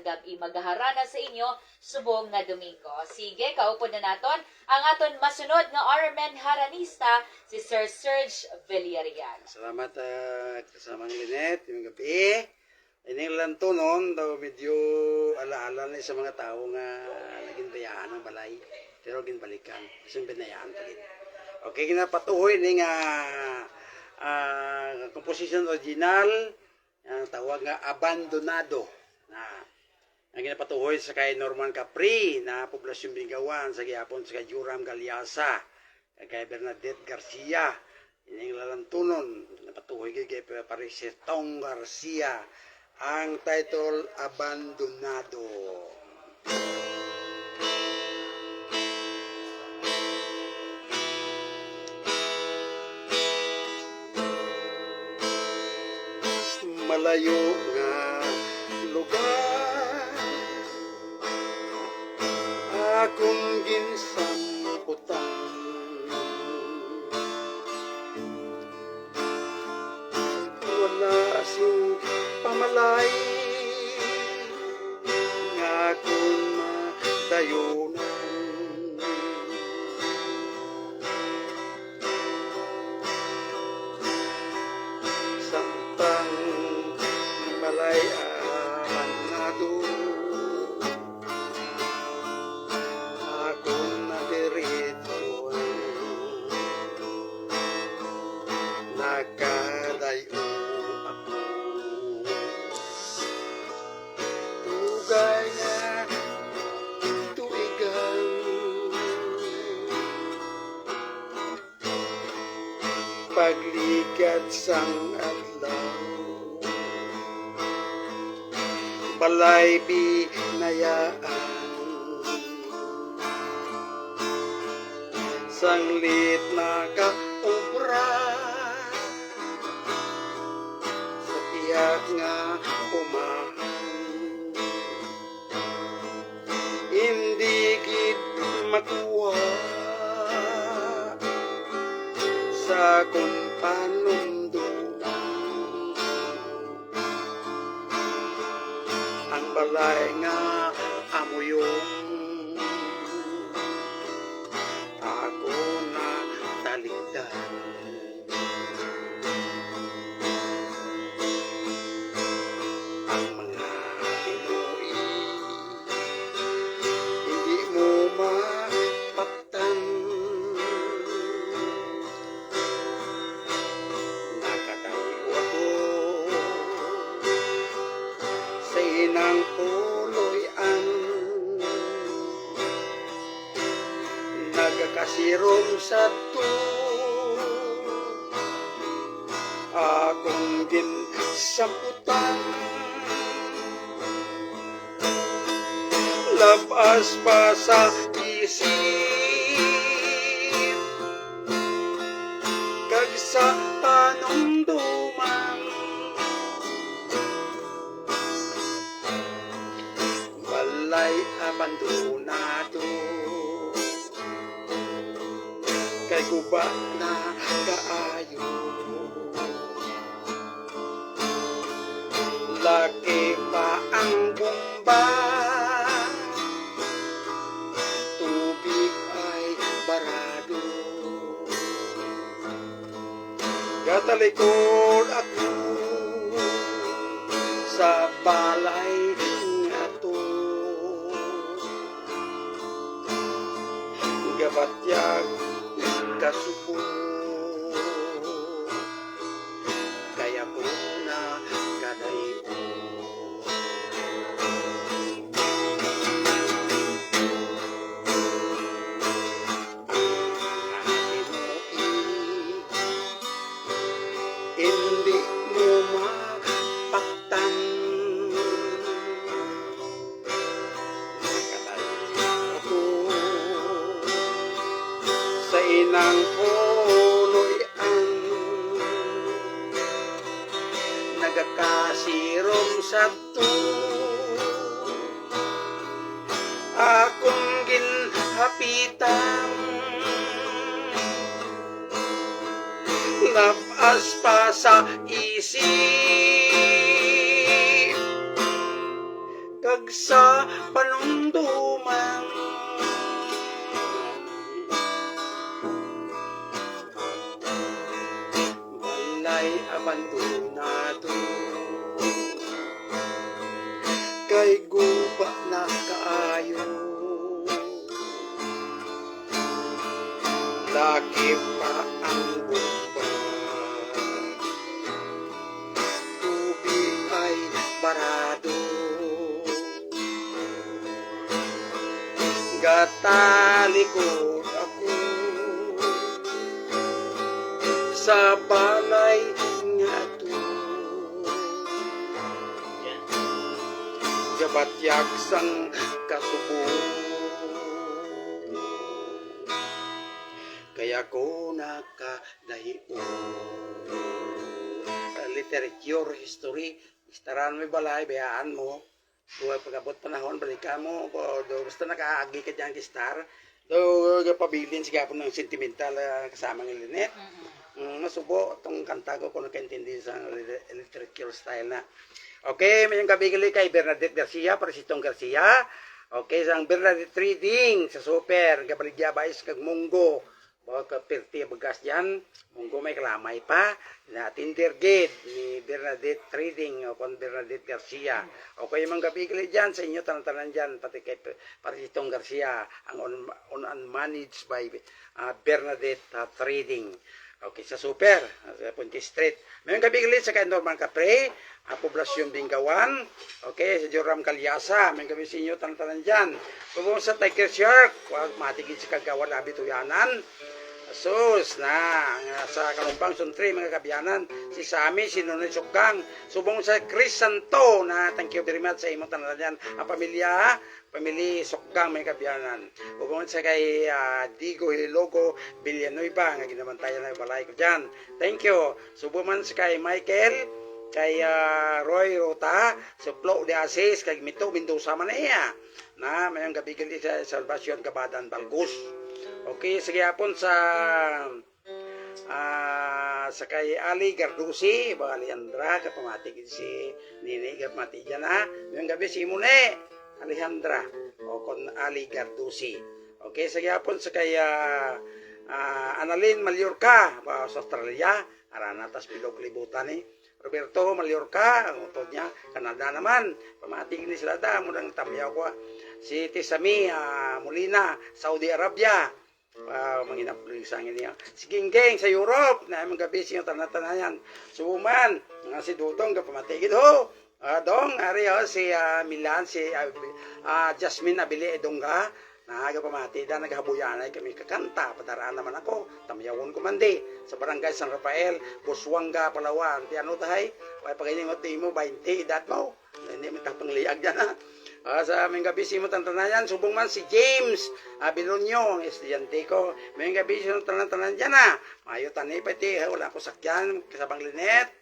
gabi. Magaharana sa inyo subong nga Domingo. Sige, kaupo na naton ang aton masunod nga Armen Haranista, si Sir Serge Villarreal. Salamat kasamang Linet, yung gabi. Ining lanto noon, daw medyo alaala na sa mga tao nga naging bayaan ng balay. Pero ginbalikan, kasi binayaan pa rin. Okay, kinapatuhoy ni nga composition original, ang tawag nga Abandonado. Ang ginapatuhoy sa kay Norman Capri na poblasyon Bingawan sa gihapon sa kay Joram Galyasa, kay Bernadette Garcia. Ining lalantunon, napatuhoy kay Paris Tong Garcia. Ang title Abandonado. Malayo nga lugar akong ginsamputan, wala sing pamalay nga akong madayonan. Samtang malay abandonado akong nadiretsuan, nakadayo ako tugay nga tuigan, pagligad sang adlaw balay binayaan, sanglit na kaubra sa tiyak nga umahan, hindi gid makuha sa kung panunduman ang balay nga amuyong ako na taligdan. Ang mga Pinoy hindi mo mapaktan, nakatayo ako sa inang puloyan, nagkasirom sa akong ginsamputan, labas pa sa isip kag sa panumduman, walay abandonado kay guba na kaayo, laki pa ang bomba, tubig ay barado, katalikod ako sa balay nga to, gabatyag kasupo kaya po na kadayo. Hindi mo mapaktan, nakatayo ako sa inang puloyan, nagakasirom sa akong ginhapitan, labas pa sa isip Ag sa panunduman balay abandonado kay guba na kaayo laki pa ang bomba tubig ay barado gatalikod ako sa balay nga to gabatyak sang kasubo kaya ko nakadahiyo literature, history istaran mo balay, bayaan mo kung pagabot panahon, balikan mo basta nakaagi ka dyan star pabilin siya po ng sentimental kasama ng Linet nasubo itong kanta ko kung nakaintindi sa literature style na okay, may yung kabigali kay Bernadette Garcia, Parisitong Garcia okay, sang Bernadette Reading sa super, gabaligya ba is kag munggo baka perti bagas dyan, munggo may kalamay pa na Tindergate ni Bernadette Reading o kon Bernadette Garcia okay, yung mga kabigali dyan sa inyo tanan-tanan dyan pati kay Parisitong Garcia ang unmanaged by Bernadette Reading okay, sa super, sa Punti Street. Mayroon kabigalit sa kay Norman Capre, Poblasyon Bingawan, okay, sa Joram Calyasa, mayroon kami sa inyo, tanang-tanang dyan. Subong sa Tiger Shark, wag matigid sa Kagawan, Labi Tuyanan, sus na, sa Kalumpang Suntri, mga kabiyanan, si Sami, si Nonoy Sukang, subong sa Chris Santo, na thank you very much sa imong tanang dyan, ang pamilya, pamili Sokgang may kabiyanan. Ubungan sa kay Digo Hilogo Villanueva nga ginabantayan na balay ko dyan. Thank you. Subuman sa kay Michael, kay Roy Rota, sa Flo de Asis, kay Mito Mendoza man iya. Na mayang gabigan sa Salvacion Kabadan Balgus. Okay, sige hapon sa kay Ali Gardusi, Ali Andra, kapamati si Nini, kapamati dyan ha. Mayang gabi si Mune. Alejandra o kon Ali Gardusi. Okay, sa gyapon sa kay Annalyn Mallorca sa Australia, aranatas pilog libutan ni Roberto Mallorca, ang utod niya Canada naman. Pamating ni sila da mudang tamyaw ko. Si Tisami Molina, Saudi Arabia. Manginapling sangin niya. Si Ginggeng sa Europe, na mga gabi siya tanan-tanayan. Suman, nga si Dudong kapamatigid ho. Dong, ari si Milan, si Jasmine Abili Edongga, nagapamati da naghabuyan ay kami kakanta, padaraan naman ako, tamyawon ko mandi, sa barangay San Rafael, Buswanga, Palawan, tiano tahay, pagkainin mo timo, 20, edad mo, hindi mo tapang liag dyan ha. Sa aming gabi si mo tantanayan, subong man si James Bilonyo, ang estudyante ko, may gabi si mo tantanan dyan ha, mayo tanay pati, wala ko sakyan, kasabang Linet,